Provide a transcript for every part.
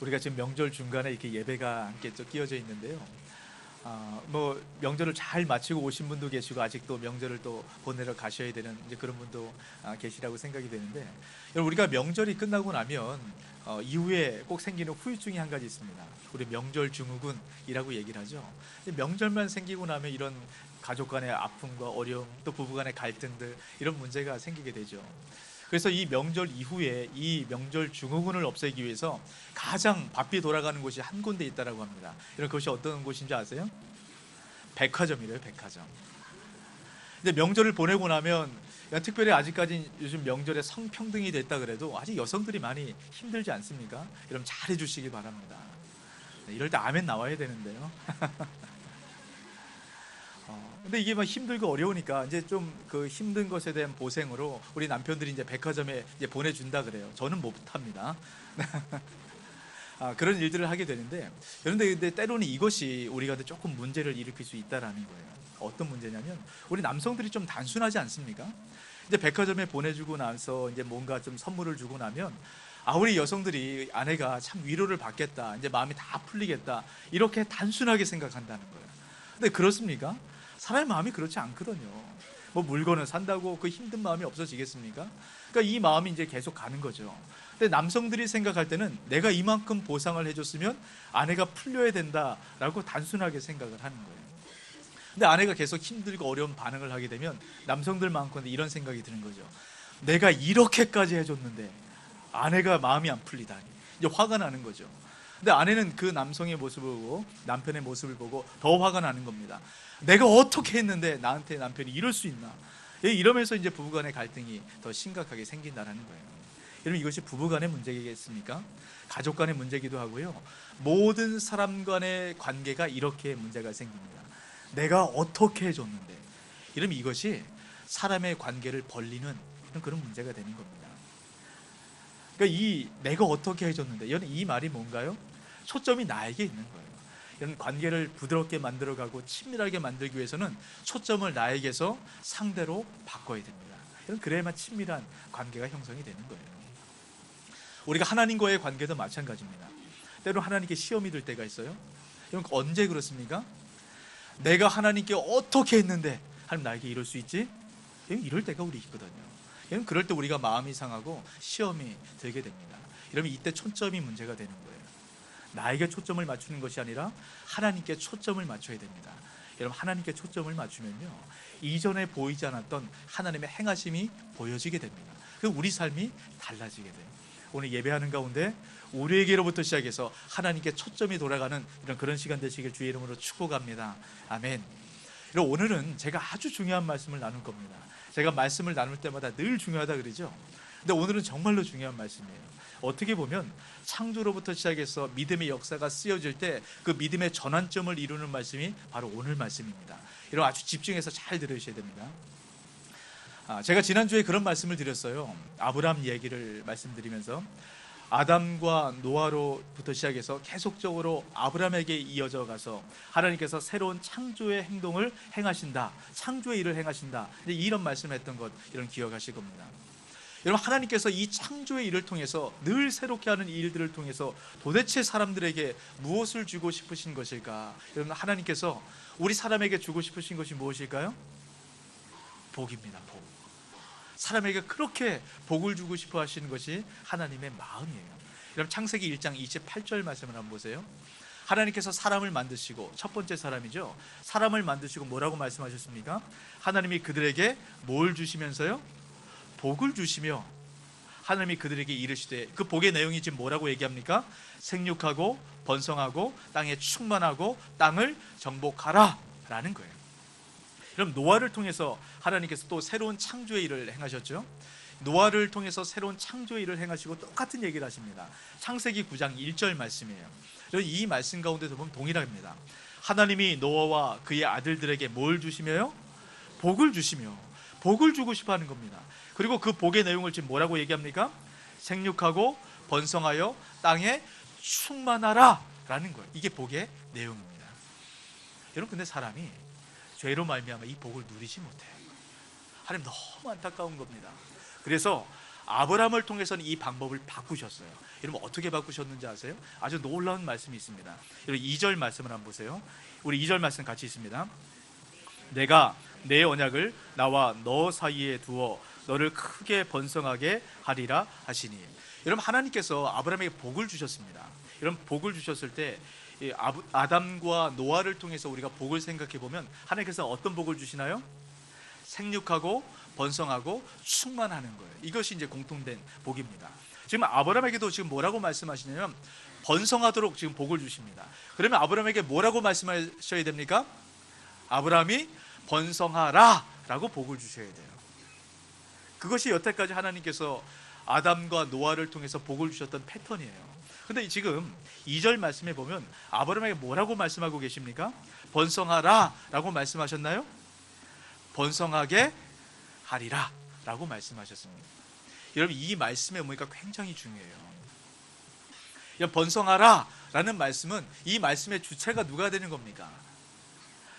우리가 지금 명절 중간에 이렇게 예배가 함께 또 끼어져 있는데요. 뭐 명절을 잘 마치고 오신 분도 계시고 아직도 명절을 또 보내러 가셔야 되는 이제 그런 분도 계시라고 생각이 되는데, 여러분 우리가 명절이 끝나고 나면 이후에 꼭 생기는 후유증이 한 가지 있습니다. 우리 명절 증후군이라고 얘기를 하죠. 명절만 생기고 나면 이런 가족 간의 아픔과 어려움, 또 부부 간의 갈등들, 이런 문제가 생기게 되죠. 그래서 이 명절 이후에 이 명절 증후군을 없애기 위해서 가장 바삐 돌아가는 곳이 한 군데 있다라고 합니다. 이런 것이 어떤 곳인지 아세요? 백화점이래요, 백화점. 근데 명절을 보내고 나면, 특별히 아직까지 요즘 명절에 성평등이 됐다 그래도 아직 여성들이 많이 힘들지 않습니까? 여러분 잘해 주시기 바랍니다. 네, 이럴 때 아멘 나와야 되는데요. 근데 이게 막 힘들고 어려우니까 이제 좀 그 힘든 것에 대한 보상으로 우리 남편들이 이제 백화점에 이제 보내준다 그래요. 저는 못합니다. 그런 일들을 하게 되는데, 그런데 때로는 이것이 우리가 조금 문제를 일으킬 수 있다라는 거예요. 어떤 문제냐면, 우리 남성들이 좀 단순하지 않습니까? 이제 백화점에 보내주고 나서 이제 뭔가 좀 선물을 주고 나면, 우리 여성들이 아내가 참 위로를 받겠다, 이제 마음이 다 풀리겠다, 이렇게 단순하게 생각한다는 거예요. 근데 그렇습니까? 사람의 마음이 그렇지 않거든요. 뭐 물건을 산다고 그 힘든 마음이 없어지겠습니까? 그러니까 이 마음이 이제 계속 가는 거죠. 근데 남성들이 생각할 때는 내가 이만큼 보상을 해줬으면 아내가 풀려야 된다라고 단순하게 생각을 하는 거예요. 근데 아내가 계속 힘들고 어려운 반응을 하게 되면 남성들 많건데 이런 생각이 드는 거죠. 내가 이렇게까지 해줬는데 아내가 마음이 안 풀리다니, 이제 화가 나는 거죠. 근데 아내는 그 남성의 모습을 보고, 남편의 모습을 보고 더 화가 나는 겁니다. 내가 어떻게 했는데 나한테 남편이 이럴 수 있나? 이러면서 이제 부부간의 갈등이 더 심각하게 생긴다는 거예요. 여러분 이것이 부부간의 문제겠습니까? 가족 간의 문제기도 하고요. 모든 사람 간의 관계가 이렇게 문제가 생깁니다. 내가 어떻게 해줬는데, 이러면 이것이 사람의 관계를 벌리는 그런 문제가 되는 겁니다. 그러니까 이 내가 어떻게 해줬는데, 이 말이 뭔가요? 초점이 나에게 있는 거예요. 이런 관계를 부드럽게 만들어가고 친밀하게 만들기 위해서는 초점을 나에게서 상대로 바꿔야 됩니다. 그래야만 친밀한 관계가 형성이 되는 거예요. 우리가 하나님과의 관계도 마찬가지입니다. 때로 하나님께 시험이 들 때가 있어요. 이건 언제 그렇습니까? 내가 하나님께 어떻게 했는데 하나님 나에게 이럴 수 있지? 이럴 때가 우리 있거든요. 그럴 때 우리가 마음이 상하고 시험이 들게 됩니다. 이러면 이때 초점이 문제가 되는 거예요. 나에게 초점을 맞추는 것이 아니라 하나님께 초점을 맞춰야 됩니다. 여러분 하나님께 초점을 맞추면요, 이전에 보이지 않았던 하나님의 행하심이 보여지게 됩니다. 그리고 우리 삶이 달라지게 돼요. 오늘 예배하는 가운데 우리에게로부터 시작해서 하나님께 초점이 돌아가는 그런 시간 되시길 주의 이름으로 축복합니다. 아멘. 그리고 오늘은 제가 아주 중요한 말씀을 나눌 겁니다. 제가 말씀을 나눌 때마다 늘 중요하다 그러죠. 근데 오늘은 정말로 중요한 말씀이에요. 어떻게 보면 창조로부터 시작해서 믿음의 역사가 쓰여질 때 그 믿음의 전환점을 이루는 말씀이 바로 오늘 말씀입니다. 이런 아주 집중해서 잘 들으셔야 됩니다. 제가 지난주에 그런 말씀을 드렸어요. 아브라함 얘기를 말씀드리면서 아담과 노아로부터 시작해서 계속적으로 아브라함에게 이어져 가서 하나님께서 새로운 창조의 행동을 행하신다, 창조의 일을 행하신다, 이런 말씀했던 것, 이런 기억하실 겁니다. 여러분 하나님께서 이 창조의 일을 통해서, 늘 새롭게 하는 이 일들을 통해서 도대체 사람들에게 무엇을 주고 싶으신 것일까? 여러분 하나님께서 우리 사람에게 주고 싶으신 것이 무엇일까요? 복입니다. 복. 사람에게 그렇게 복을 주고 싶어 하시는 것이 하나님의 마음이에요. 여러분 창세기 1장 28절 말씀을 한번 보세요. 하나님께서 사람을 만드시고, 첫 번째 사람이죠, 사람을 만드시고 뭐라고 말씀하셨습니까? 하나님이 그들에게 뭘 주시면서요? 복을 주시며 하나님이 그들에게 이르시되, 그 복의 내용이 지금 뭐라고 얘기합니까? 생육하고 번성하고 땅에 충만하고 땅을 정복하라 라는 거예요. 그럼 노아를 통해서 하나님께서 또 새로운 창조의 일을 행하셨죠. 노아를 통해서 새로운 창조의 일을 행하시고 똑같은 얘기를 하십니다. 창세기 9장 1절 말씀이에요. 이 말씀 가운데서 보면 동일합니다. 하나님이 노아와 그의 아들들에게 뭘 주시며요? 복을 주시며, 복을 주고 싶어 하는 겁니다. 그리고 그 복의 내용을 지금 뭐라고 얘기합니까? 생육하고 번성하여 땅에 충만하라 라는 거예요. 이게 복의 내용입니다. 여러분 근데 사람이 죄로 말미암아 이 복을 누리지 못해요. 하나님 너무 안타까운 겁니다. 그래서 아브라함을 통해서는 이 방법을 바꾸셨어요. 여러분 어떻게 바꾸셨는지 아세요? 아주 놀라운 말씀이 있습니다. 여러분 2절 말씀을 한번 보세요. 우리 2절 말씀 같이 있습니다. 내가 내 언약을 나와 너 사이에 두어 너를 크게 번성하게 하리라 하시니. 여러분 하나님께서 아브라함에게 복을 주셨습니다. 여러분 복을 주셨을 때 아담과 노아를 통해서 우리가 복을 생각해 보면 하나님께서 어떤 복을 주시나요? 생육하고 번성하고 충만하는 거예요. 이것이 이제 공통된 복입니다. 지금 아브라함에게도 지금 뭐라고 말씀하시냐면 번성하도록 지금 복을 주십니다. 그러면 아브라함에게 뭐라고 말씀하셔야 됩니까? 아브라함이 번성하라 라고 복을 주셔야 돼요. 그것이 여태까지 하나님께서 아담과 노아를 통해서 복을 주셨던 패턴이에요. 근데 지금 2절 말씀에 보면 아브라함에게 뭐라고 말씀하고 계십니까? 번성하라 라고 말씀하셨나요? 번성하게 하리라 라고 말씀하셨습니다. 여러분 이 말씀의 의미가 굉장히 중요해요. 번성하라 라는 말씀은 이 말씀의 주체가 누가 되는 겁니까?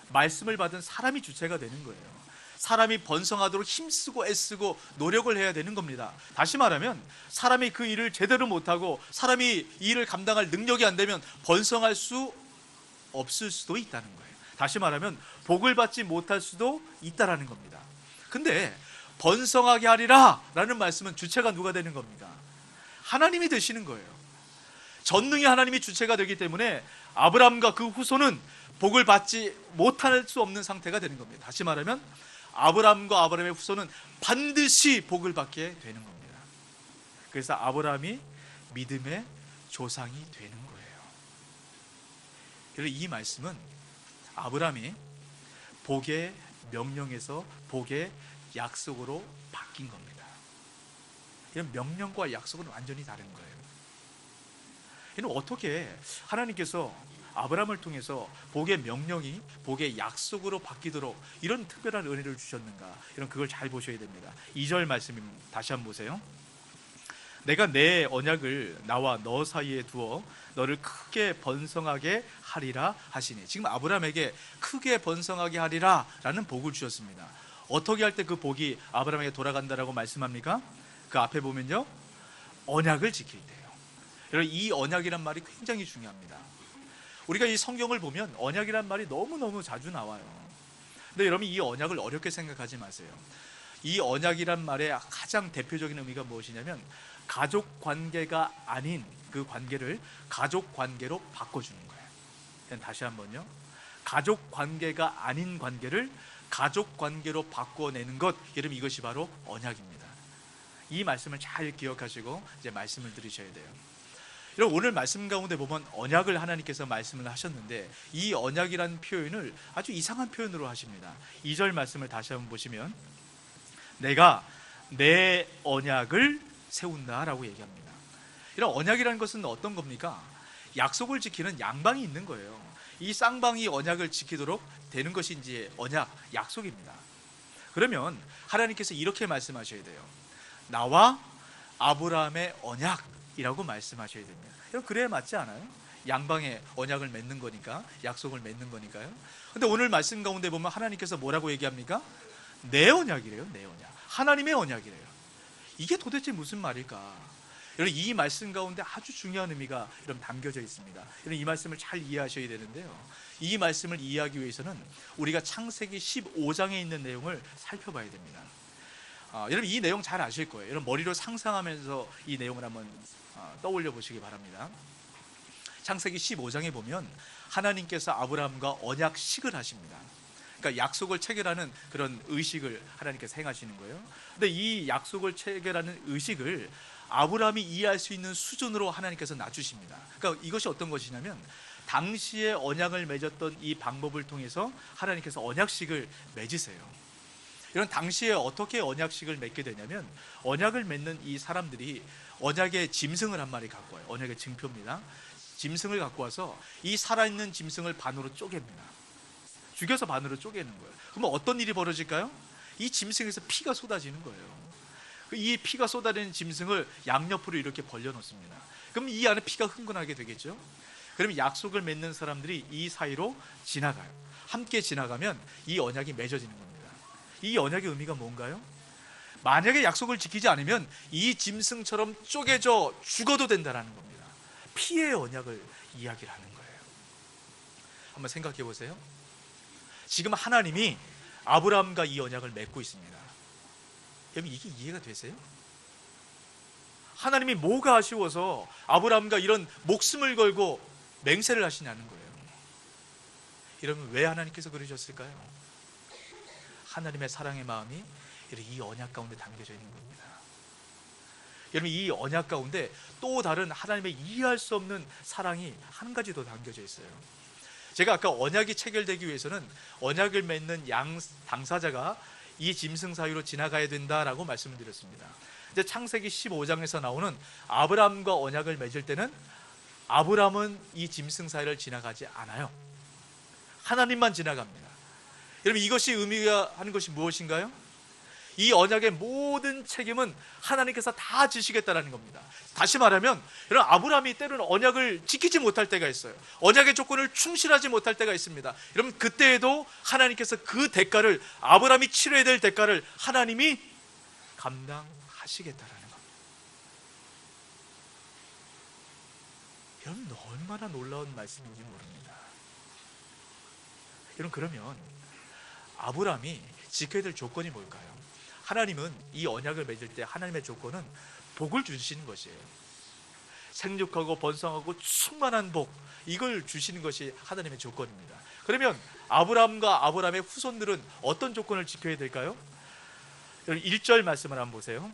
말씀을 받은 사람이 주체가 되는 거예요. 사람이 번성하도록 힘쓰고 애쓰고 노력을 해야 되는 겁니다. 다시 말하면 사람이 그 일을 제대로 못하고 사람이 이 일을 감당할 능력이 안 되면 번성할 수 없을 수도 있다는 거예요. 다시 말하면 복을 받지 못할 수도 있다라는 겁니다. 근데 번성하게 하리라 라는 말씀은 주체가 누가 되는 겁니까? 하나님이 되시는 거예요. 전능의 하나님이 주체가 되기 때문에 아브라함과 그 후손은 복을 받지 못할 수 없는 상태가 되는 겁니다. 다시 말하면 아브라함과 아브라함의 후손은 반드시 복을 받게 되는 겁니다. 그래서 아브라함이 믿음의 조상이 되는 거예요. 그래서 이 말씀은 아브라함이 복의 명령에서 복의 약속으로 바뀐 겁니다. 이런 명령과 약속은 완전히 다른 거예요. 이는 어떻게 하나님께서 아브라함을 통해서 복의 명령이 복의 약속으로 바뀌도록 이런 특별한 은혜를 주셨는가? 이런 그걸 잘 보셔야 됩니다. 2절 말씀 다시 한번 보세요. 내가 내 언약을 나와 너 사이에 두어 너를 크게 번성하게 하리라 하시니. 지금 아브라함에게 크게 번성하게 하리라 라는 복을 주셨습니다. 어떻게 할 때 그 복이 아브라함에게 돌아간다라고 말씀합니까? 그 앞에 보면요, 언약을 지킬 때요. 여러분 이 언약이란 말이 굉장히 중요합니다. 우리가 이 성경을 보면 언약이란 말이 너무너무 자주 나와요. 근데 여러분 이 언약을 어렵게 생각하지 마세요. 이 언약이란 말의 가장 대표적인 의미가 무엇이냐면 가족 관계가 아닌 그 관계를 가족 관계로 바꿔주는 거예요. 다시 한번요. 가족 관계가 아닌 관계를 가족 관계로 바꿔내는 것, 여러분 이것이 바로 언약입니다. 이 말씀을 잘 기억하시고 이제 말씀을 들으셔야 돼요. 여러분 오늘 말씀 가운데 보면 언약을 하나님께서 말씀을 하셨는데 이 언약이라는 표현을 아주 이상한 표현으로 하십니다. 2절 말씀을 다시 한번 보시면 내가 내 언약을 세운다 라고 얘기합니다. 이런 언약이라는 것은 어떤 겁니까? 약속을 지키는 양방이 있는 거예요. 이 쌍방이 언약을 지키도록 되는 것이 이제 언약, 약속입니다. 그러면 하나님께서 이렇게 말씀하셔야 돼요. 나와 아브라함의 언약이라고 말씀하셔야 됩니다. 그래야 맞지 않아요? 양방의 언약을 맺는 거니까, 약속을 맺는 거니까요. 근데 오늘 말씀 가운데 보면 하나님께서 뭐라고 얘기합니까? 내 언약이래요. 내 언약, 하나님의 언약이래요. 이게 도대체 무슨 말일까? 여러분 이 말씀 가운데 아주 중요한 의미가 여러분 담겨져 있습니다. 여러분 이 말씀을 잘 이해하셔야 되는데요, 이 말씀을 이해하기 위해서는 우리가 창세기 15장에 있는 내용을 살펴봐야 됩니다. 여러분 이 내용 잘 아실 거예요. 여러분 머리로 상상하면서 이 내용을 한번 떠올려 보시기 바랍니다. 창세기 15장에 보면 하나님께서 아브라함과 언약식을 하십니다. 그러니까 약속을 체결하는 그런 의식을 하나님께서 행하시는 거예요. 근데 이 약속을 체결하는 의식을 아브라함이 이해할 수 있는 수준으로 하나님께서 낮추십니다. 그러니까 이것이 어떤 것이냐면 당시에 언약을 맺었던 이 방법을 통해서 하나님께서 언약식을 맺으세요. 이런 당시에 어떻게 언약식을 맺게 되냐면 언약을 맺는 이 사람들이 언약의 짐승을 한 마리 갖고 와요. 언약의 증표입니다. 짐승을 갖고 와서 이 살아있는 짐승을 반으로 쪼갭니다. 죽여서 반으로 쪼개는 거예요. 그러면 어떤 일이 벌어질까요? 이 짐승에서 피가 쏟아지는 거예요. 이 피가 쏟아지는 짐승을 양옆으로 이렇게 벌려놓습니다. 그럼 이 안에 피가 흥건하게 되겠죠. 그러면 약속을 맺는 사람들이 이 사이로 지나가요. 함께 지나가면 이 언약이 맺어지는 겁니다. 이 언약의 의미가 뭔가요? 만약에 약속을 지키지 않으면 이 짐승처럼 쪼개져 죽어도 된다는 겁니다. 피의 언약을 이야기를 하는 거예요. 한번 생각해 보세요. 지금 하나님이 아브라함과 이 언약을 맺고 있습니다. 여러분, 이게 이해가 되세요? 하나님이 뭐가 아쉬워서 아브라함과 이런 목숨을 걸고 맹세를 하시냐는 거예요. 여러분, 왜 하나님께서 그러셨을까요? 하나님의 사랑의 마음이 이 언약 가운데 담겨져 있는 겁니다. 여러분, 이 언약 가운데 또 다른 하나님의 이해할 수 없는 사랑이 한 가지 더 담겨져 있어요. 제가 아까 언약이 체결되기 위해서는 언약을 맺는 양 당사자가 이 짐승 사이로 지나가야 된다라고 말씀을 드렸습니다. 이제 창세기 15장에서 나오는 아브라함과 언약을 맺을 때는 아브라함은 이 짐승 사이를 지나가지 않아요. 하나님만 지나갑니다. 여러분, 이것이 의미가 하는 것이 무엇인가요? 이 언약의 모든 책임은 하나님께서 다 지시겠다라는 겁니다. 다시 말하면 여러분, 아브라함이 때로는 언약을 지키지 못할 때가 있어요. 언약의 조건을 충실하지 못할 때가 있습니다. 여러분, 그때에도 하나님께서 그 대가를, 아브라함이 치러야 될 대가를 하나님이 감당하시겠다라는 겁니다. 여러분, 얼마나 놀라운 말씀인지 모릅니다. 여러분, 그러면 아브라함이 지켜야 될 조건이 뭘까요? 하나님은 이 언약을 맺을 때 하나님의 조건은 복을 주시는 것이에요. 생육하고 번성하고 충만한 복, 이걸 주시는 것이 하나님의 조건입니다. 그러면 아브라함과 아브라함의 후손들은 어떤 조건을 지켜야 될까요? 1절 말씀을 한번 보세요.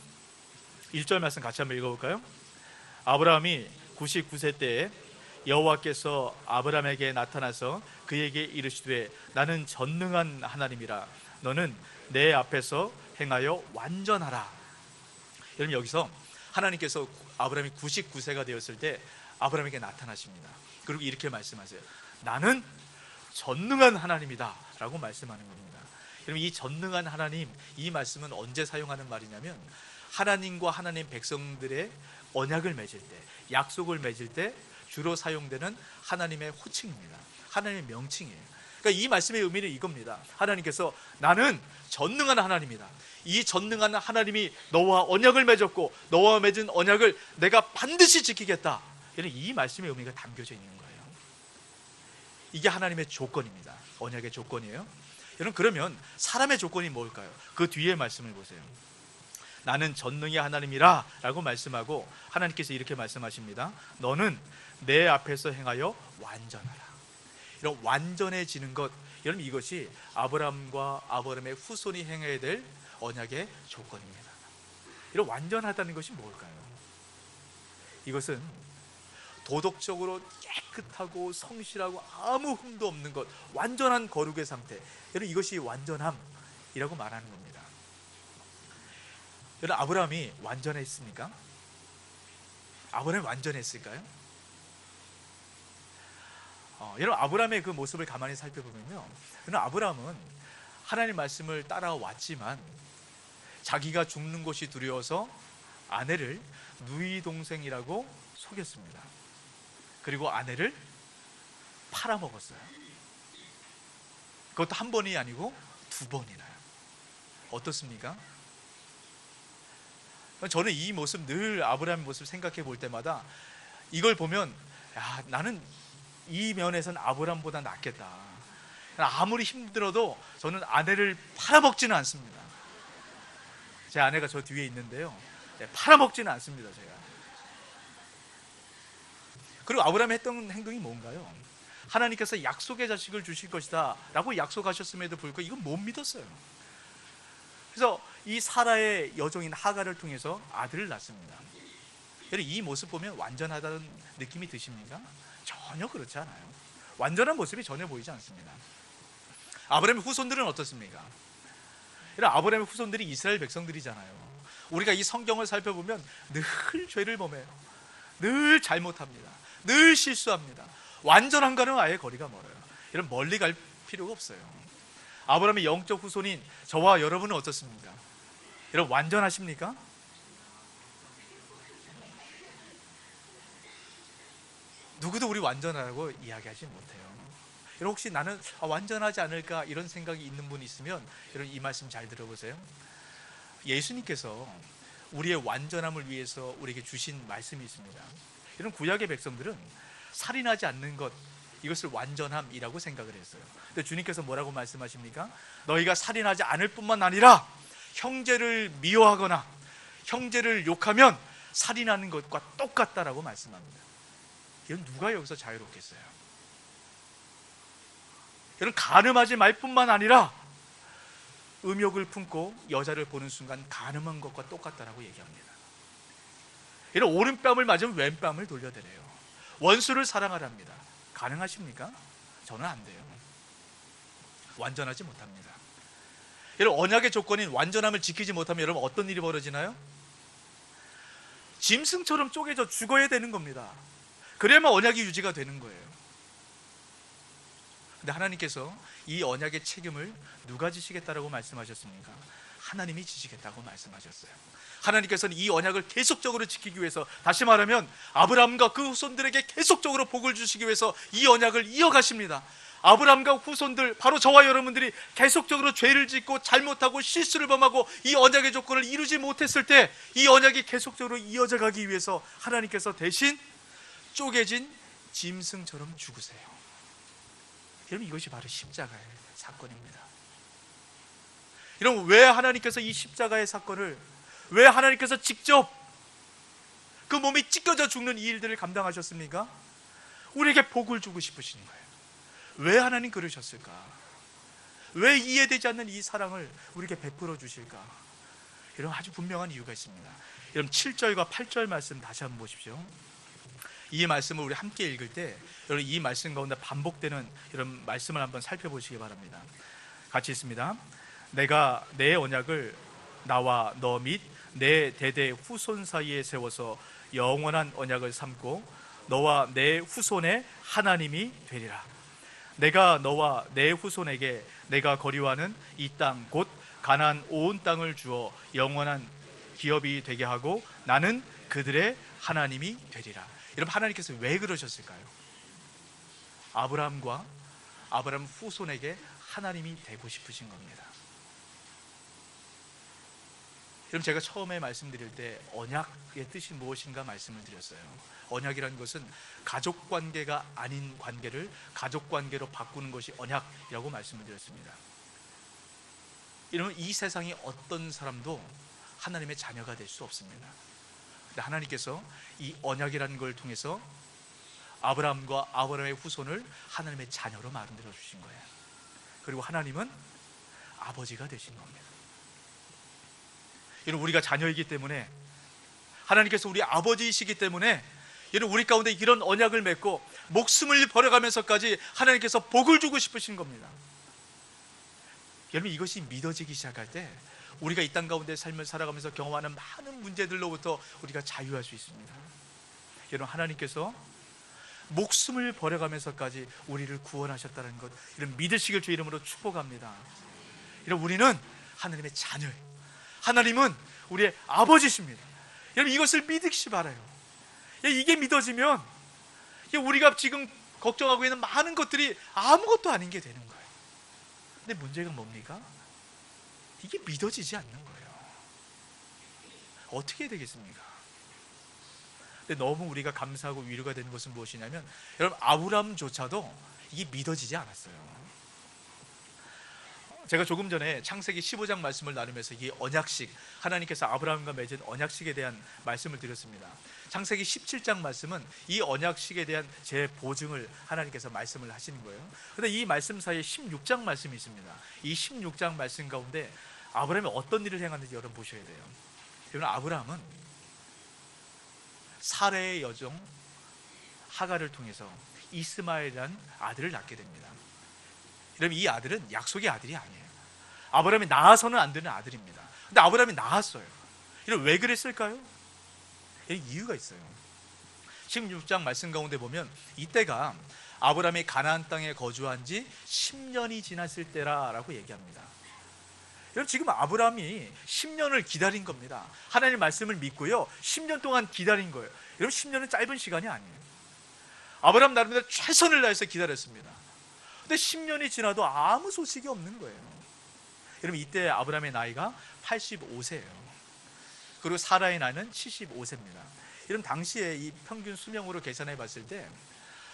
1절 말씀 같이 한번 읽어볼까요? 아브라함이 99세 때에 여호와께서 아브라함에게 나타나서 그에게 이르시되 나는 전능한 하나님이라 너는 내 앞에서 행하여 완전하라. 여러분, 여기서 하나님께서 아브라함이 99세가 되었을 때 아브라함에게 나타나십니다. 그리고 이렇게 말씀하세요. 나는 전능한 하나님이다 라고 말씀하는 겁니다. 여러분, 이 전능한 하나님, 이 말씀은 언제 사용하는 말이냐면 하나님과 하나님 백성들의 언약을 맺을 때, 약속을 맺을 때 주로 사용되는 하나님의 호칭입니다. 하나님의 명칭이에요. 그러니까 이 말씀의 의미는 이겁니다. 하나님께서 나는 전능한 하나님이다. 이 전능한 하나님이 너와 언약을 맺었고 너와 맺은 언약을 내가 반드시 지키겠다. 이 말씀의 의미가 담겨져 있는 거예요. 이게 하나님의 조건입니다. 언약의 조건이에요. 여러분, 그러면 사람의 조건이 뭘까요? 그 뒤에 말씀을 보세요. 나는 전능의 하나님이라 라고 말씀하고 하나님께서 이렇게 말씀하십니다. 너는 내 앞에서 행하여 완전하라. 이런 완전해지는 것, 여러분, 이것이 아브라함과 아브라함의 후손이 행해야 될 언약의 조건입니다. 이런 완전하다는 것이 뭘까요? 이것은 도덕적으로 깨끗하고 성실하고 아무 흠도 없는 것, 완전한 거룩의 상태, 여러분, 이것이 완전함이라고 말하는 겁니다. 여러분, 아브라함이 완전했습니까? 아브라함이 완전했을까요? 여러분, 아브라함의 그 모습을 가만히 살펴보면요, 여러분, 아브라함은 하나님 말씀을 따라왔지만 자기가 죽는 것이 두려워서 아내를 누이 동생이라고 속였습니다. 그리고 아내를 팔아먹었어요. 그것도 한 번이 아니고 두 번이나요. 어떻습니까? 저는 이 모습, 늘 아브라함의 모습 생각해 볼 때마다 이걸 보면, 야, 나는 이 면에서는 아브라함보다 낫겠다. 아무리 힘들어도 저는 아내를 팔아먹지는 않습니다. 제 아내가 저 뒤에 있는데요, 팔아먹지는 않습니다, 제가. 그리고 아브라함이 했던 행동이 뭔가요? 하나님께서 약속의 자식을 주실 것이다 라고 약속하셨음에도 불구하고 이건 못 믿었어요. 그래서 이 사라의 여종인 하갈을 통해서 아들을 낳습니다. 여러분, 이 모습 보면 완전하다는 느낌이 드십니까? 전혀 그렇지 않아요. 완전한 모습이 전혀 보이지 않습니다. 아브라함의 후손들은 어떻습니까? 여러분, 아브라함의 후손들이 이스라엘 백성들이잖아요. 우리가 이 성경을 살펴보면 늘 죄를 범해요. 늘 잘못합니다. 늘 실수합니다. 완전한가는 아예 거리가 멀어요. 여러분, 멀리 갈 필요가 없어요. 아브라함의 영적 후손인 저와 여러분은 어떻습니까? 여러분, 완전하십니까? 누구도 우리 완전하다고 이야기하지 못해요. 여러분, 혹시 나는 완전하지 않을까 이런 생각이 있는 분이 있으면 여러분, 이 말씀 잘 들어보세요. 예수님께서 우리의 완전함을 위해서 우리에게 주신 말씀이 있습니다. 이런 구약의 백성들은 살인하지 않는 것, 이것을 완전함이라고 생각을 했어요. 근데 주님께서 뭐라고 말씀하십니까? 너희가 살인하지 않을 뿐만 아니라 형제를 미워하거나 형제를 욕하면 살인하는 것과 똑같다라고 말씀합니다. 이건 누가 여기서 자유롭겠어요? 이런 간음하지 말 뿐만 아니라 음욕을 품고 여자를 보는 순간 간음한 것과 똑같다라고 얘기합니다. 이런 오른뺨을 맞으면 왼뺨을 돌려드려요. 원수를 사랑하랍니다. 가능하십니까? 저는 안 돼요. 완전하지 못합니다. 여러분, 언약의 조건인 완전함을 지키지 못하면 여러분 어떤 일이 벌어지나요? 짐승처럼 쪼개져 죽어야 되는 겁니다. 그래야만 언약이 유지가 되는 거예요. 근데 하나님께서 이 언약의 책임을 누가 지시겠다라고 말씀하셨습니까? 하나님이 지시겠다고 말씀하셨어요. 하나님께서는 이 언약을 계속적으로 지키기 위해서, 다시 말하면 아브라함과 그 후손들에게 계속적으로 복을 주시기 위해서 이 언약을 이어가십니다. 아브라함과 후손들, 바로 저와 여러분들이 계속적으로 죄를 짓고 잘못하고 실수를 범하고 이 언약의 조건을 이루지 못했을 때 이 언약이 계속적으로 이어져 가기 위해서 하나님께서 대신 쪼개진 짐승처럼 죽으세요. 여러분, 이것이 바로 십자가의 사건입니다. 여러분, 왜 하나님께서 이 십자가의 사건을, 왜 하나님께서 직접 그 몸이 찢겨져 죽는 이 일들을 감당하셨습니까? 우리에게 복을 주고 싶으신 거예요. 왜 하나님 그러셨을까? 왜 이해되지 않는 이 사랑을 우리에게 베풀어 주실까? 여러분, 아주 분명한 이유가 있습니다. 여러분, 7절과 8절 말씀 다시 한번 보십시오. 이 말씀을 우리 함께 읽을 때 여러분, 이 말씀 가운데 반복되는 이런 말씀을 한번 살펴보시기 바랍니다. 같이 있습니다. 내가 내 언약을 나와 너 및 내 대대 후손 사이에 세워서 영원한 언약을 삼고 너와 내 후손의 하나님이 되리라. 내가 너와 내 후손에게 내가 거류하는 이 땅 곧 가나안 온 땅을 주어 영원한 기업이 되게 하고 나는 그들의 하나님이 되리라. 여러분, 하나님께서 왜 그러셨을까요? 아브라함과 아브라함 후손에게 하나님이 되고 싶으신 겁니다. 여러분, 제가 처음에 말씀드릴 때 언약의 뜻이 무엇인가 말씀을 드렸어요. 언약이라는 것은 가족관계가 아닌 관계를 가족관계로 바꾸는 것이 언약이라고 말씀을 드렸습니다. 여러분, 이 세상의 어떤 사람도 하나님의 자녀가 될 수 없습니다. 근데 하나님께서 이 언약이라는 걸 통해서 아브라함과 아브라함의 후손을 하나님의 자녀로 만들어 주신 거예요. 그리고 하나님은 아버지가 되신 겁니다. 여러분, 우리가 자녀이기 때문에, 하나님께서 우리 아버지이시기 때문에 여러분, 우리 가운데 이런 언약을 맺고 목숨을 버려가면서까지 하나님께서 복을 주고 싶으신 겁니다. 여러분, 이것이 믿어지기 시작할 때 우리가 이 땅 가운데 삶을 살아가면서 경험하는 많은 문제들로부터 우리가 자유할 수 있습니다. 여러분, 하나님께서 목숨을 버려가면서까지 우리를 구원하셨다는 것, 이런 믿으시길 주 이름으로 축복합니다. 여러분, 우리는 하나님의 자녀예요. 하나님은 우리의 아버지십니다. 여러분, 이것을 믿으시 바라요. 이게 믿어지면 우리가 지금 걱정하고 있는 많은 것들이 아무것도 아닌 게 되는 거예요. 근데 문제가 뭡니까? 이게 믿어지지 않는 거예요. 어떻게 해야 되겠습니까? 근데 너무 우리가 감사하고 위로가 되는 것은 무엇이냐면, 여러분, 아브라함조차도 이게 믿어지지 않았어요. 제가 조금 전에 창세기 15장 말씀을 나누면서 이 언약식, 하나님께서 아브라함과 맺은 언약식에 대한 말씀을 드렸습니다. 창세기 17장 말씀은 이 언약식에 대한 제 보증을 하나님께서 말씀을 하시는 거예요. 그런데 이 말씀 사이에 16장 말씀이 있습니다. 이 16장 말씀 가운데 아브라함이 어떤 일을 행하는지 여러분 보셔야 돼요. 여러분, 아브라함은 사레의 여종 하갈을 통해서 이스마엘이라는 아들을 낳게 됩니다. 여러분, 이 아들은 약속의 아들이 아니에요. 아브라함이 낳아서는 안 되는 아들입니다. 근데 아브라함이 낳았어요. 여러분, 왜 그랬을까요? 이유가 있어요. 16장 말씀 가운데 보면 이때가 아브라함이 가나안 땅에 거주한 지 10년이 지났을 때라고 얘기합니다. 여러분, 지금 아브라함이 10년을 기다린 겁니다. 하나님의 말씀을 믿고요, 10년 동안 기다린 거예요. 여러분, 10년은 짧은 시간이 아니에요. 아브라함 나름대로 최선을 다해서 기다렸습니다. 근데 10년이 지나도 아무 소식이 없는 거예요. 여러분 이때 아브라함의 나이가 85세예요. 그리고 사라의 나이는 75세입니다. 여러분 당시에 이 평균 수명으로 계산해 봤을 때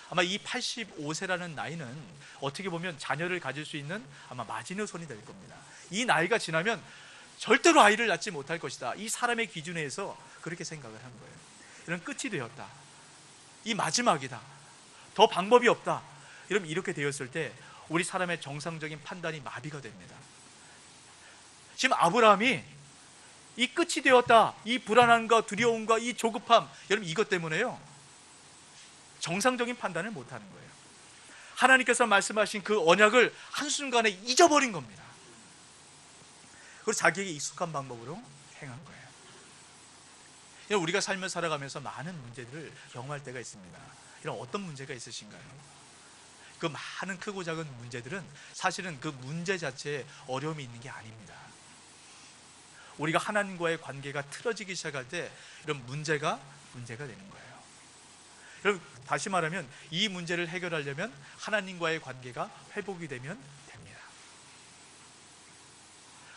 아마 이 85세라는 나이는 어떻게 보면 자녀를 가질 수 있는 아마 마지노선이 될 겁니다. 이 나이가 지나면 절대로 아이를 낳지 못할 것이다. 이 사람의 기준에서 그렇게 생각을 한 거예요. 이런 끝이 되었다. 이 마지막이다. 더 방법이 없다. 여러분 이렇게 되었을 때 우리 사람의 정상적인 판단이 마비가 됩니다. 지금 아브라함이 이 끝이 되었다. 이 불안함과 두려움과 이 조급함, 여러분 이것 때문에요. 정상적인 판단을 못하는 거예요. 하나님께서 말씀하신 그 언약을 한순간에 잊어버린 겁니다. 그리고 자기에게 익숙한 방법으로 행한 거예요. 우리가 삶을 살아가면서 많은 문제들을 경험할 때가 있습니다. 이런 어떤 문제가 있으신가요? 그 많은 크고 작은 문제들은 사실은 그 문제 자체에 어려움이 있는 게 아닙니다. 우리가 하나님과의 관계가 틀어지기 시작할 때 이런 문제가 되는 거예요. 여러분 다시 말하면 이 문제를 해결하려면 하나님과의 관계가 회복이 되면 됩니다.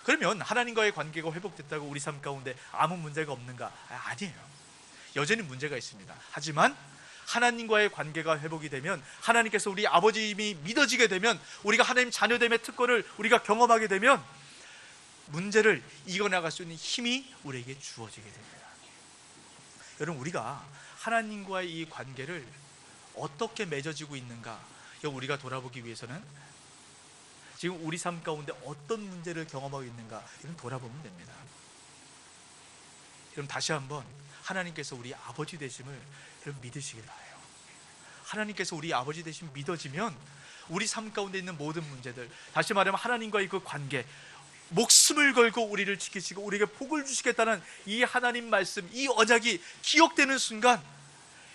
그러면 하나님과의 관계가 회복됐다고 우리 삶 가운데 아무 문제가 없는가? 아니에요. 여전히 문제가 있습니다. 하지만 하나님과의 관계가 회복이 되면, 하나님께서 우리 아버지임이 믿어지게 되면, 우리가 하나님 자녀됨의 특권을 우리가 경험하게 되면 문제를 이겨나갈 수 있는 힘이 우리에게 주어지게 됩니다. 여러분 우리가 하나님과의 이 관계를 어떻게 맺어지고 있는가 우리가 돌아보기 위해서는 지금 우리 삶 가운데 어떤 문제를 경험하고 있는가 이런 돌아보면 됩니다. 그럼 다시 한번 하나님께서 우리 아버지 되심을 여러분 믿으시길 바라요. 하나님께서 우리 아버지 되심 믿어지면 우리 삶 가운데 있는 모든 문제들, 다시 말하면 하나님과의 그 관계, 목숨을 걸고 우리를 지키시고 우리에게 복을 주시겠다는 이 하나님 말씀, 이 언약이 기억되는 순간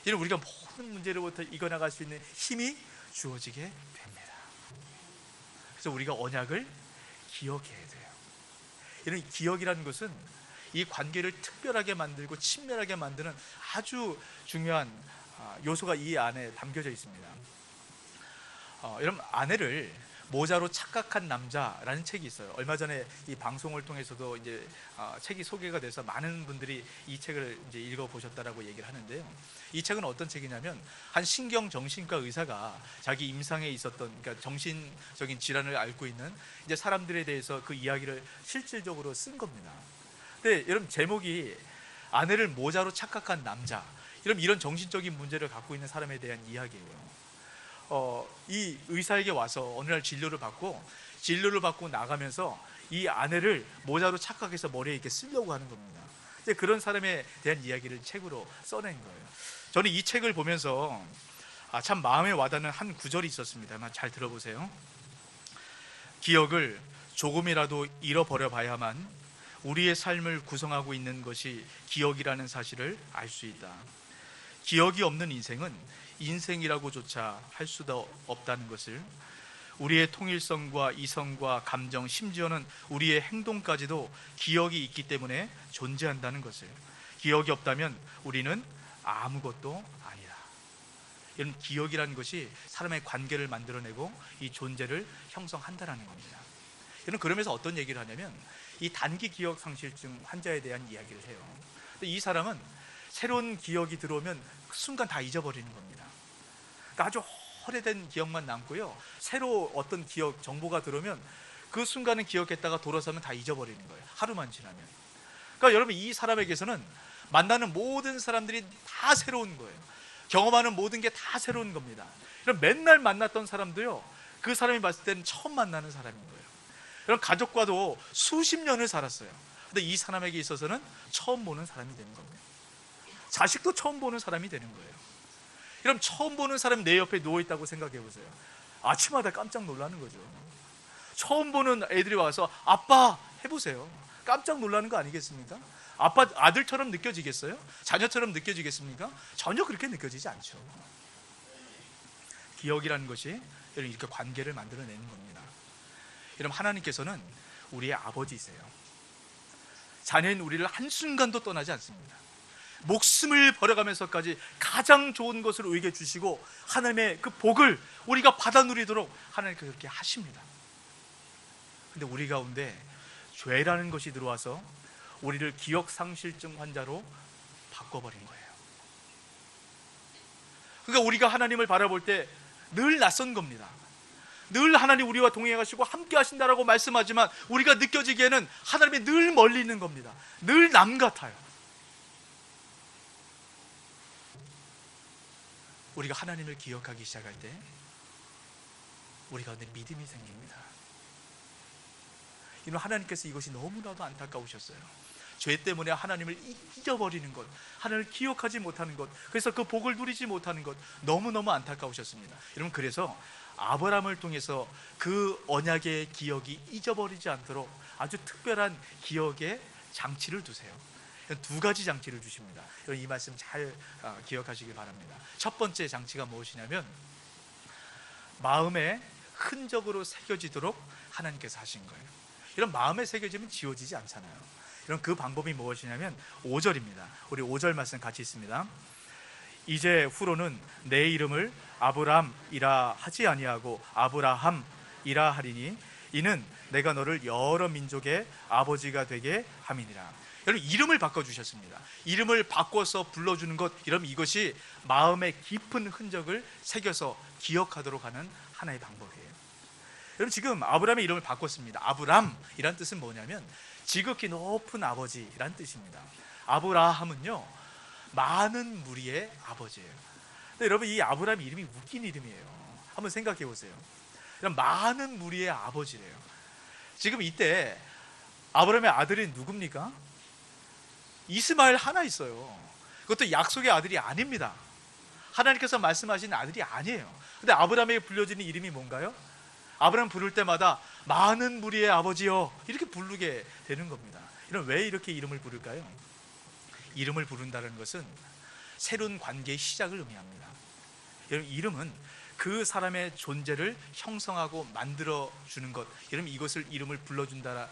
이런 우리가 모든 문제로부터 이겨나갈 수 있는 힘이 주어지게 됩니다. 그래서 우리가 언약을 기억해야 돼요. 이런 기억이라는 것은 이 관계를 특별하게 만들고 친밀하게 만드는 아주 중요한 요소가 이 안에 담겨져 있습니다. 여러분 아내를 모자로 착각한 남자라는 책이 있어요. 얼마 전에 이 방송을 통해서도 이제 책이 소개가 돼서 많은 분들이 이 책을 이제 읽어보셨다라고 얘기를 하는데요. 이 책은 어떤 책이냐면 한 신경정신과 의사가 자기 임상에 있었던, 그러니까 정신적인 질환을 앓고 있는 이제 사람들에 대해서 그 이야기를 실질적으로 쓴 겁니다. 근데 여러분 제목이 아내를 모자로 착각한 남자, 이런 정신적인 문제를 갖고 있는 사람에 대한 이야기예요. 이 의사에게 와서 어느 날 진료를 받고 나가면서 이 아내를 모자로 착각해서 머리에 이렇게 쓰려고 하는 겁니다. 그런 사람에 대한 이야기를 책으로 써낸 거예요. 저는 이 책을 보면서 참 마음에 와닿는 한 구절이 있었습니다만 잘 들어보세요. 기억을 조금이라도 잃어버려 봐야만 우리의 삶을 구성하고 있는 것이 기억이라는 사실을 알 수 있다. 기억이 없는 인생은 인생이라고조차 할 수도 없다는 것을, 우리의 통일성과 이성과 감정, 심지어는 우리의 행동까지도 기억이 있기 때문에 존재한다는 것을, 기억이 없다면 우리는 아무것도 아니다. 이런 기억이라는 것이 사람의 관계를 만들어내고 이 존재를 형성한다는 겁니다. 그러면서 어떤 얘기를 하냐면 이 단기 기억 상실증 환자에 대한 이야기를 해요. 근데 이 사람은 새로운 기억이 들어오면 그 순간 다 잊어버리는 겁니다. 그러니까 아주 오래된 기억만 남고요, 새로 어떤 기억, 정보가 들어오면 그 순간은 기억했다가 돌아서면 다 잊어버리는 거예요. 하루만 지나면. 그러니까 여러분 이 사람에게서는 만나는 모든 사람들이 다 새로운 거예요. 경험하는 모든 게 다 새로운 겁니다. 그럼 맨날 만났던 사람도요, 그 사람이 봤을 때는 처음 만나는 사람인 거예요. 그럼 가족과도 수십 년을 살았어요. 근데 이 사람에게 있어서는 처음 보는 사람이 되는 겁니다. 자식도 처음 보는 사람이 되는 거예요. 그럼 처음 보는 사람이 내 옆에 누워있다고 생각해 보세요. 아침마다 깜짝 놀라는 거죠. 처음 보는 애들이 와서 아빠 해보세요. 깜짝 놀라는 거 아니겠습니까? 아빠, 아들처럼 느껴지겠어요? 자녀처럼 느껴지겠습니까? 전혀 그렇게 느껴지지 않죠. 기억이라는 것이 이렇게 관계를 만들어내는 겁니다. 여러분 하나님께서는 우리의 아버지이세요. 자녀인 우리를 한순간도 떠나지 않습니다. 목숨을 버려가면서까지 가장 좋은 것을 우리에게 주시고 하나님의 그 복을 우리가 받아 누리도록 하나님께서 그렇게 하십니다. 근데 우리 가운데 죄라는 것이 들어와서 우리를 기억상실증 환자로 바꿔버린 거예요. 그러니까 우리가 하나님을 바라볼 때 늘 낯선 겁니다. 늘 하나님 우리와 동행하시고 함께 하신다라고 말씀하지만 우리가 느껴지기에는 하나님이 늘 멀리 있는 겁니다. 늘 남 같아요. 우리가 하나님을 기억하기 시작할 때 우리 가운데 믿음이 생깁니다. 이는 하나님께서 이것이 너무나도 안타까우셨어요. 죄 때문에 하나님을 잊어버리는 것, 하나님을 기억하지 못하는 것, 그래서 그 복을 누리지 못하는 것, 너무너무 안타까우셨습니다. 여러분, 그래서 아브라함을 통해서 그 언약의 기억이 잊어버리지 않도록 아주 특별한 기억의 장치를 두세요. 두 가지 장치를 주십니다. 여러분, 이 말씀 잘 기억하시길 바랍니다. 첫 번째 장치가 무엇이냐면 마음에 흔적으로 새겨지도록 하나님께서 하신 거예요. 이런 마음에 새겨지면 지워지지 않잖아요. 이런 그 방법이 무엇이냐면 5절입니다. 우리 5절 말씀 같이 있습니다. 이제 후로는 내 이름을 아브람이라 하지 아니하고 아브라함이라 하리니 이는 내가 너를 여러 민족의 아버지가 되게 함이니라. 여러분, 이름을 바꿔주셨습니다. 이름을 바꿔서 불러주는 것, 이러면 이것이 마음의 깊은 흔적을 새겨서 기억하도록 하는 하나의 방법이에요. 여러분, 지금 아브라함의 이름을 바꿨습니다. 아브람이란 뜻은 뭐냐면 지극히 높은 아버지란 뜻입니다. 아브라함은요, 많은 무리의 아버지예요. 근데 여러분, 이 아브라함 이름이 웃긴 이름이에요. 한번 생각해 보세요. 많은 무리의 아버지래요. 지금 이때 아브라함의 아들이 누굽니까? 이스마엘 하나 있어요. 그것도 약속의 아들이 아닙니다. 하나님께서 말씀하신 아들이 아니에요. 근데 아브라함에게 불려지는 이름이 뭔가요? 아브라함 부를 때마다 많은 무리의 아버지여 이렇게 부르게 되는 겁니다. 이런, 왜 이렇게 이름을 부를까요? 이름을 부른다는 것은 새로운 관계의 시작을 의미합니다. 여러분, 이름은 그 사람의 존재를 형성하고 만들어주는 것, 여러분, 이것을 이름을 불러준다라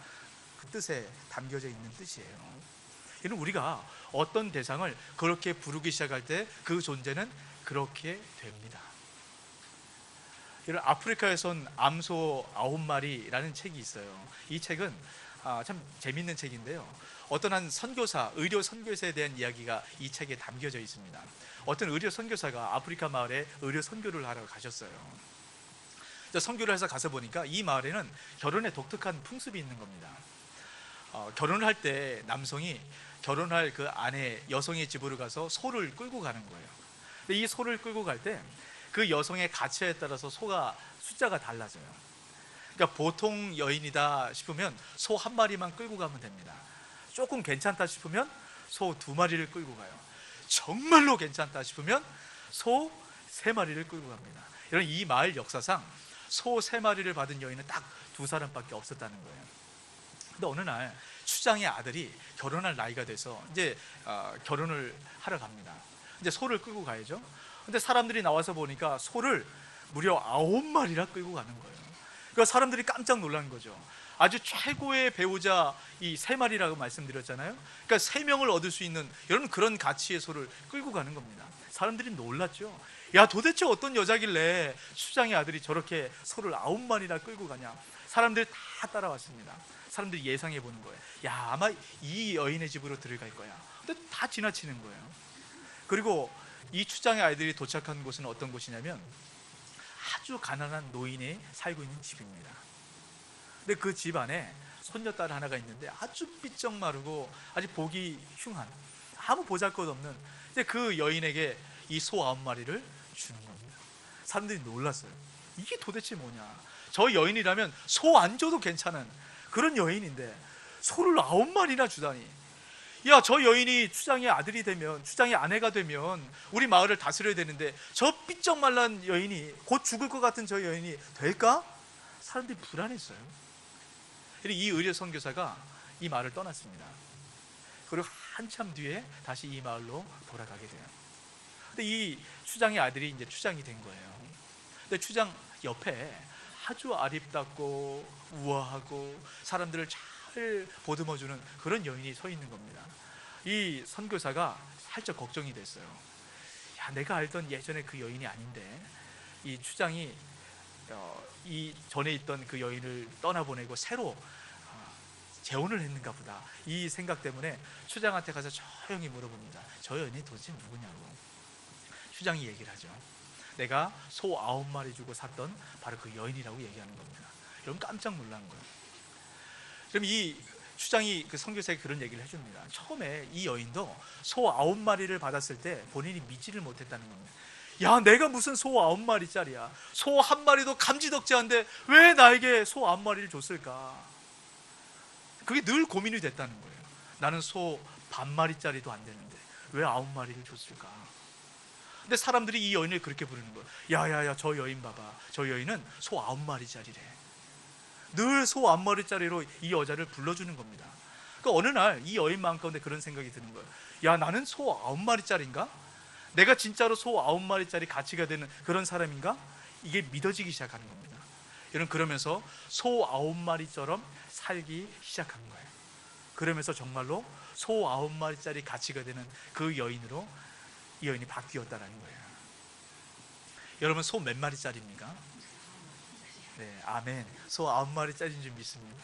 그 뜻에 담겨져 있는 뜻이에요. 여러분, 우리가 어떤 대상을 그렇게 부르기 시작할 때 그 존재는 그렇게 됩니다. 여러분, 아프리카에서 온 암소 9마리라는 책이 있어요. 이 책은 참 재밌는 책인데요, 어떤 한 선교사, 의료 선교사에 대한 이야기가 이 책에 담겨져 있습니다. 어떤 의료 선교사가 아프리카 마을에 의료 선교를 하러 가셨어요. 선교를 해서 가서 보니까 이 마을에는 결혼에 독특한 풍습이 있는 겁니다. 결혼을 할 때 남성이 결혼할 그 아내, 여성의 집으로 가서 소를 끌고 가는 거예요. 근데 이 소를 끌고 갈 때 그 여성의 가치에 따라서 소가 숫자가 달라져요. 그러니까 보통 여인이다 싶으면 소 1마리만 끌고 가면 됩니다. 조금 괜찮다 싶으면 소 2마리를 끌고 가요. 정말로 괜찮다 싶으면 소 3마리를 끌고 갑니다. 이런, 이 마을 역사상 소 3마리를 받은 여인은 딱 2사람밖에 없었다는 거예요. 근데 어느 날 추장의 아들이 결혼할 나이가 돼서 이제 결혼을 하러 갑니다. 이제 소를 끌고 가야죠. 근데 사람들이 나와서 보니까 소를 무려 9마리나 끌고 가는 거예요. 그러니까 사람들이 깜짝 놀란 거죠. 아주 최고의 배우자 이 3마리라고 말씀드렸잖아요. 그러니까 3명을 얻을 수 있는, 여러분, 그런 가치의 소를 끌고 가는 겁니다. 사람들이 놀랐죠. 야, 도대체 어떤 여자길래 추장의 아들이 저렇게 소를 9마리나 끌고 가냐. 사람들이 다 따라왔습니다. 사람들이 예상해 보는 거예요. 야, 아마 이 여인의 집으로 들어갈 거야. 근데 다 지나치는 거예요. 그리고 이 추장의 아이들이 도착한 곳은 어떤 곳이냐면 아주 가난한 노인이 살고 있는 집입니다. 근데 그 집 안에 손녀딸 하나가 있는데 아주 삐쩍 마르고 아주 보기 흉한, 아무 보잘것없는, 이제 그 여인에게 이 소 9마리를 주는 겁니다. 사람들이 놀랐어요. 이게 도대체 뭐냐. 저 여인이라면 소 안 줘도 괜찮은 그런 여인인데 소를 9마리나 주다니. 야, 저 여인이 추장의 아들이 되면, 추장의 아내가 되면 우리 마을을 다스려야 되는데 저 삐쩍 말란 여인이, 곧 죽을 것 같은 저 여인이 될까? 사람들이 불안했어요. 이 의료 선교사가 이 마을을 떠났습니다. 그리고 한참 뒤에 다시 이 마을로 돌아가게 돼요. 근데 이 추장의 아들이 이제 추장이 된 거예요. 근데 추장 옆에 아주 아립답고 우아하고 사람들을 잘 보듬어주는 그런 여인이 서 있는 겁니다. 이 선교사가 살짝 걱정이 됐어요. 야, 내가 알던 예전에 그 여인이 아닌데 이 추장이 이 전에 있던 그 여인을 떠나보내고 새로 재혼을 했는가 보다, 이 생각 때문에 추장한테 가서 조용히 물어봅니다. 저 여인이 도대체 누구냐고. 추장이 얘기를 하죠. 내가 소 9마리 주고 샀던 바로 그 여인이라고 얘기하는 겁니다. 여러분 깜짝 놀란 거예요. 그럼 이 추장이 그 선교사에게 그런 얘기를 해줍니다. 처음에 이 여인도 소 9마리를 받았을 때 본인이 믿지를 못했다는 겁니다. 야, 내가 무슨 소 9마리짜리야. 소 1마리도 감지덕지한데 왜 나에게 소 9마리를 줬을까? 그게 늘 고민이 됐다는 거예요. 나는 소 반마리짜리도 안 되는데 왜 9마리를 줬을까? 근데 사람들이 이 여인을 그렇게 부르는 거예요. 야야야, 저 여인 봐봐. 저 여인은 소 9마리짜리래. 늘 소 9마리짜리로 이 여자를 불러주는 겁니다. 그러니까 어느 날 이 여인 마음 가운데 그런 생각이 드는 거예요. 야, 나는 소 9마리짜리인가? 내가 진짜로 소 9마리짜리 가치가 되는 그런 사람인가? 이게 믿어지기 시작하는 겁니다. 여러분, 그러면서 소 9마리처럼 살기 시작한 거예요. 그러면서 정말로 소 9마리짜리 가치가 되는 그 여인으로 이 여인이 바뀌었다는 거예요. 여러분, 소 몇 마리짜리입니까? 네, 아멘. 소 9마리짜리인 줄 믿습니다.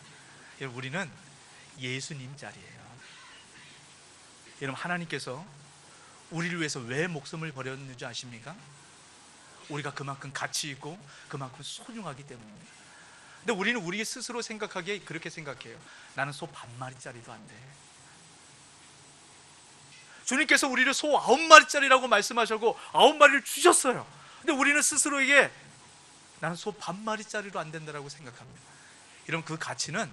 여러분, 우리는 예수님 짤이에요. 여러분, 하나님께서 우리를 위해서 왜 목숨을 버렸는지 아십니까? 우리가 그만큼 가치 있고 그만큼 소중하기 때문입니다. 근데 우리는 우리 스스로 생각하기에 그렇게 생각해요. 나는 소 반마리짜리도 안 돼. 주님께서 우리를 소 9마리짜리라고 말씀하셨고 9마리를 주셨어요. 근데 우리는 스스로에게 나는 소 반마리짜리로 안 된다라고 생각합니다. 이런 그 가치는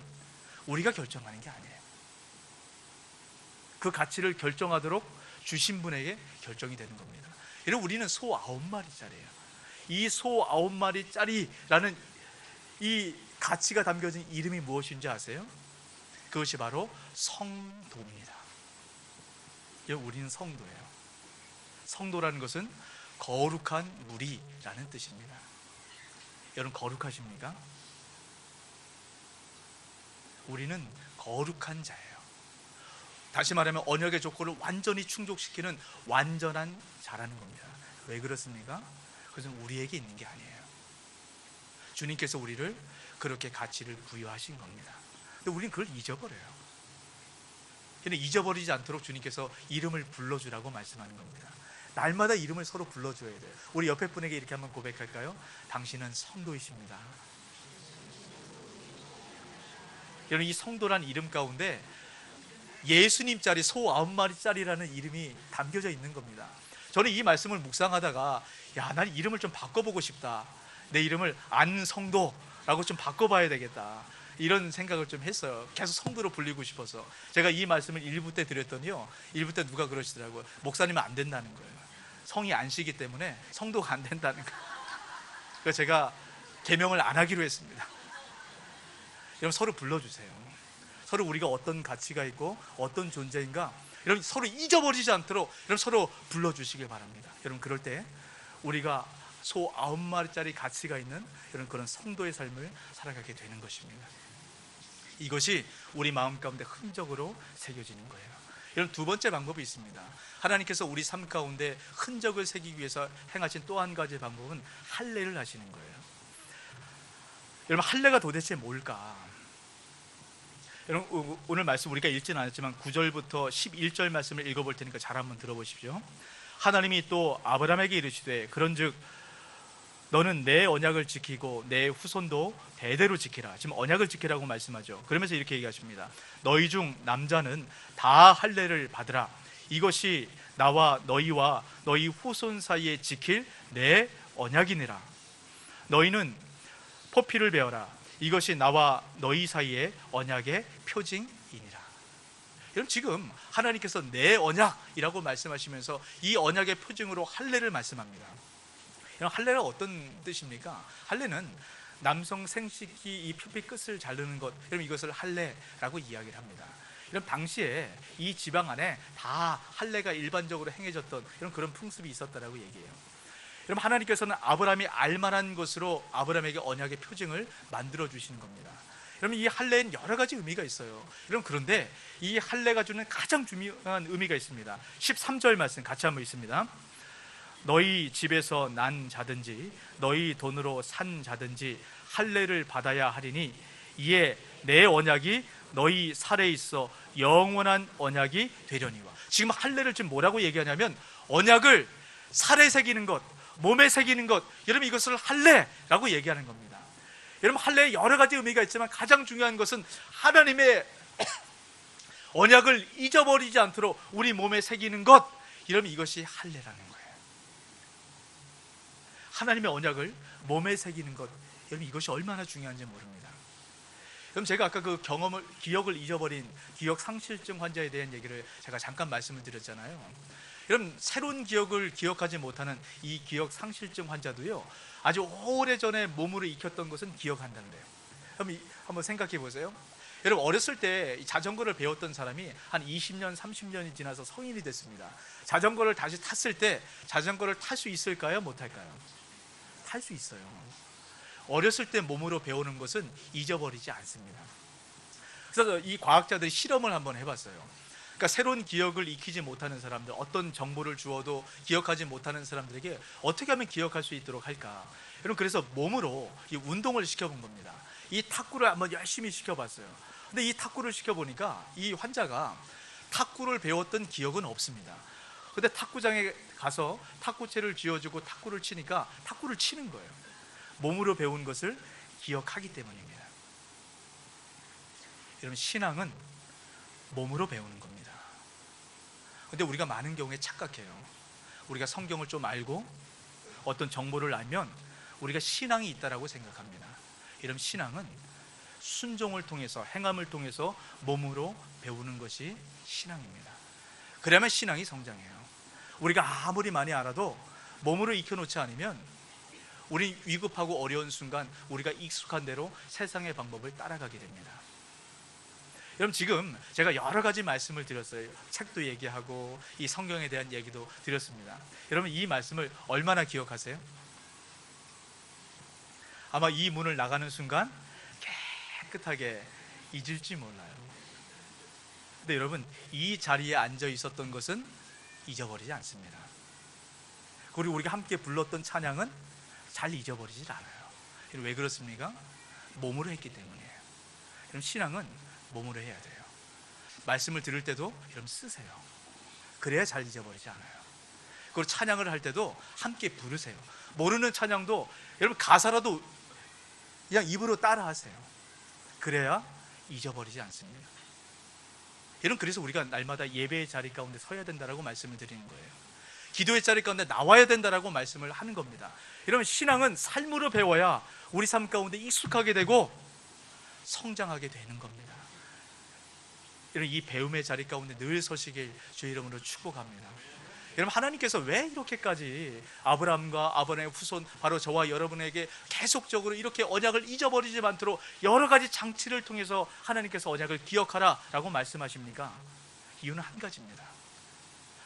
우리가 결정하는 게 아니에요. 그 가치를 결정하도록 주신 분에게 결정이 되는 겁니다. 이런 우리는 소 9마리짜리예요. 이 소 9마리짜리라는 이 가치가 담겨진 이름이 무엇인지 아세요? 그것이 바로 성도입니다. 우리는 성도예요. 성도라는 것은 거룩한 무리라는 뜻입니다. 여러분, 거룩하십니까? 우리는 거룩한 자예요. 다시 말하면 언약의 조건을 완전히 충족시키는 완전한 자라는 겁니다. 왜 그렇습니까? 그것은 우리에게 있는 게 아니에요. 주님께서 우리를 그렇게 가치를 부여하신 겁니다. 근데 우리는 그걸 잊어버려요. 근데 잊어버리지 않도록 주님께서 이름을 불러주라고 말씀하는 겁니다. 날마다 이름을 서로 불러줘야 돼요. 우리 옆에 분에게 이렇게 한번 고백할까요? 당신은 성도이십니다. 여러분, 이 성도란 이름 가운데 예수님짜리 소 9마리짜리라는 이름이 담겨져 있는 겁니다. 저는 이 말씀을 묵상하다가 야, 난 이름을 좀 바꿔보고 싶다. 내 이름을 안성도라고 좀 바꿔봐야 되겠다. 이런 생각을 좀 했어요. 계속 성도로 불리고 싶어서. 제가 이 말씀을 1부 때 드렸더니요, 1부 때 누가 그러시더라고요. 목사님은 안 된다는 거예요. 성이 안 쉬기 때문에 성도가 안 된다는 거예요. 그래서 제가 개명을 안 하기로 했습니다. 여러분, 서로 불러주세요. 서로 우리가 어떤 가치가 있고 어떤 존재인가, 여러분 서로 잊어버리지 않도록 여러분 서로 불러주시길 바랍니다. 여러분, 그럴 때 우리가 소 9마리짜리 가치가 있는 여러분 그런 성도의 삶을 살아가게 되는 것입니다. 이것이 우리 마음 가운데 흔적으로 새겨지는 거예요. 여러분, 두 번째 방법이 있습니다. 하나님께서 우리 삶 가운데 흔적을 새기기 위해서 행하신 또 한 가지 방법은 할례를 하시는 거예요. 여러분, 할례가 도대체 뭘까? 여러분, 오늘 말씀 우리가 읽지는 않았지만 9절부터 11절 말씀을 읽어볼 테니까 잘 한번 들어보십시오. 하나님이 또 아브라함에게 이르시되 그런즉 너는 내 언약을 지키고 내 후손도 대대로 지키라. 지금 언약을 지키라고 말씀하죠. 그러면서 이렇게 얘기하십니다. 너희 중 남자는 다 할례를 받으라. 이것이 나와 너희와 너희 후손 사이에 지킬 내 언약이니라. 너희는 포피를 베어라. 이것이 나와 너희 사이의 언약의 표징이니라. 여러분, 지금 하나님께서 내 언약이라고 말씀하시면서 이 언약의 표징으로 할례를 말씀합니다. 여러분, 할례가 어떤 뜻입니까? 할례는 남성 생식기 이 표피 끝을 자르는 것, 여러분 이것을 할례라고 이야기를 합니다. 이런 당시에 이 지방 안에 다 할례가 일반적으로 행해졌던 이런 그런 풍습이 있었다라고 얘기해요. 여러분, 하나님께서는 아브라함이 알만한 것으로 아브라함에게 언약의 표징을 만들어 주시는 겁니다. 여러분, 이 할례는 여러 가지 의미가 있어요. 여러분, 그런데 이 할례가 주는 가장 중요한 의미가 있습니다. 13절 말씀 같이 한번 읽습니다. 너희 집에서 난 자든지 너희 돈으로 산 자든지 할례를 받아야 하리니 이에 내 언약이 너희 살에 있어 영원한 언약이 되려니와. 지금 할례를 지금 뭐라고 얘기하냐면 언약을 살에 새기는 것, 몸에 새기는 것, 여러분 이것을 할례라고 얘기하는 겁니다. 여러분 할례에 여러 가지 의미가 있지만 가장 중요한 것은 하나님의 언약을 잊어버리지 않도록 우리 몸에 새기는 것, 이러면 이것이 할례라는 거예요. 하나님의 언약을 몸에 새기는 것, 여러분 이것이 얼마나 중요한지 모릅니다. 그럼 제가 아까 그 기억을 잊어버린 기억 상실증 환자에 대한 얘기를 제가 잠깐 말씀을 드렸잖아요. 여러분 새로운 기억을 기억하지 못하는 이 기억 상실증 환자도요, 아주 오래전에 몸으로 익혔던 것은 기억한다는데요. 그럼 한번 생각해 보세요. 여러분 어렸을 때 자전거를 배웠던 사람이 한 20년, 30년이 지나서 성인이 됐습니다. 자전거를 다시 탔을 때 자전거를 탈 수 있을까요? 못할까요? 탈 수 있어요. 어렸을 때 몸으로 배우는 것은 잊어버리지 않습니다. 그래서 이 과학자들이 실험을 한번 해봤어요. 그러니까 새로운 기억을 익히지 못하는 사람들, 어떤 정보를 주어도 기억하지 못하는 사람들에게 어떻게 하면 기억할 수 있도록 할까? 여러분 그래서 몸으로 이 운동을 시켜본 겁니다. 이 탁구를 한번 열심히 시켜봤어요. 근데 이 탁구를 시켜보니까 이 환자가 탁구를 배웠던 기억은 없습니다. 근데 탁구장에 가서 탁구채를 쥐어주고 탁구를 치니까 탁구를 치는 거예요. 몸으로 배운 것을 기억하기 때문입니다. 여러분 신앙은 몸으로 배우는 겁니다. 근데 우리가 많은 경우에 착각해요. 우리가 성경을 좀 알고 어떤 정보를 알면 우리가 신앙이 있다라고 생각합니다. 이런 신앙은 순종을 통해서, 행함을 통해서 몸으로 배우는 것이 신앙입니다. 그래야만 신앙이 성장해요. 우리가 아무리 많이 알아도 몸으로 익혀놓지 않으면 우리 위급하고 어려운 순간 우리가 익숙한 대로 세상의 방법을 따라가게 됩니다. 여러분 지금 제가 여러 가지 말씀을 드렸어요. 책도 얘기하고 이 성경에 대한 얘기도 드렸습니다. 여러분 이 말씀을 얼마나 기억하세요? 아마 이 문을 나가는 순간 깨끗하게 잊을지 몰라요. 근데 여러분 이 자리에 앉아 있었던 것은 잊어버리지 않습니다. 그리고 우리가 함께 불렀던 찬양은 잘 잊어버리질 않아요. 왜 그렇습니까? 몸으로 했기 때문이에요. 그럼 신앙은 몸으로 해야 돼요. 말씀을 들을 때도 여러분 쓰세요. 그래야 잘 잊어버리지 않아요. 그리고 찬양을 할 때도 함께 부르세요. 모르는 찬양도 여러분 가사라도 그냥 입으로 따라하세요. 그래야 잊어버리지 않습니다. 여러분 그래서 우리가 날마다 예배의 자리 가운데 서야 된다라고 말씀을 드리는 거예요. 기도의 자리 가운데 나와야 된다라고 말씀을 하는 겁니다. 여러분 신앙은 삶으로 배워야 우리 삶 가운데 익숙하게 되고 성장하게 되는 겁니다. 여러분 이 배움의 자리 가운데 늘 서시길 주의 이름으로 축복합니다. 여러분 하나님께서 왜 이렇게까지 아브라함과 아브라함의 후손 바로 저와 여러분에게 계속적으로 이렇게 언약을 잊어버리지 않도록 여러 가지 장치를 통해서 하나님께서 언약을 기억하라 라고 말씀하십니까? 이유는 한 가지입니다.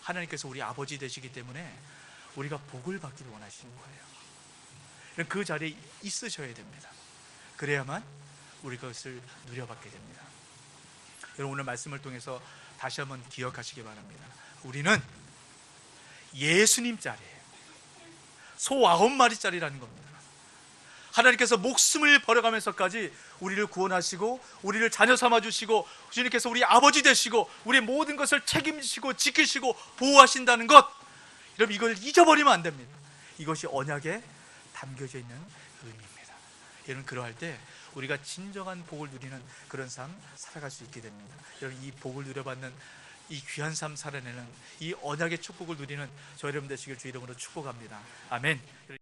하나님께서 우리 아버지 되시기 때문에 우리가 복을 받기를 원하시는 거예요. 그 자리에 있으셔야 됩니다. 그래야만 우리 그것을 누려받게 됩니다. 여러분 오늘 말씀을 통해서 다시 한번 기억하시기 바랍니다. 우리는 예수님 자리예요. 소 9마리짜리라는 겁니다. 하나님께서 목숨을 버려가면서까지 우리를 구원하시고 우리를 자녀 삼아주시고 주님께서 우리 아버지 되시고 우리의 모든 것을 책임지시고 지키시고 보호하신다는 것, 여러분 이걸 잊어버리면 안 됩니다. 이것이 언약에 담겨져 있는 의미입니다. 여러분 그러할 때 우리가 진정한 복을 누리는 그런 삶 살아갈 수 있게 됩니다. 여러분 이 복을 누려받는 이 귀한 삶 살아내는 이 언약의 축복을 누리는 저 여러분 되시길 주 이름으로 축복합니다. 아멘.